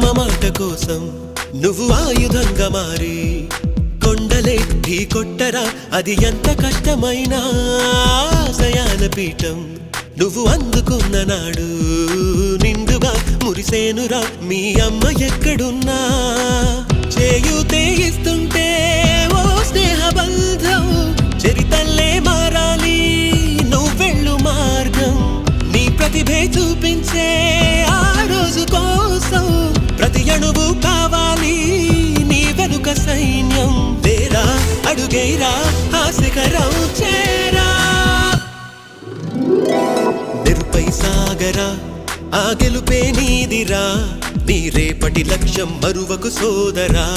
అమ్మ మాట కోసం నువ్వు ఆయుధంగా మారి కొండలే ఢీ కొట్టరా, అది ఎంత కష్టమైనా ఆశయాల పీఠం నువ్వు అందుకున్న నాడు నిండుగా మురిసేనురా మీ అమ్మ ఎక్కడున్నా. చేయూతే ఇస్తుంటే ఓ స్నేహ బంధం చరితల్లే మారాలి నువ్వెళ్ళు మార్గం. నీ ప్రతిభే చూపించే ఆ రోజు కోసం ప్రతి అణువు కావాలి నీ వెనుక సైన్యం. లేరా అడుగేరా ఆ శిఖరం చేరా, నెరుపై సాగరా ఆ గెలుపే నీదిరా, నీ రేపటి లక్ష్యం మరువకు సోదరా.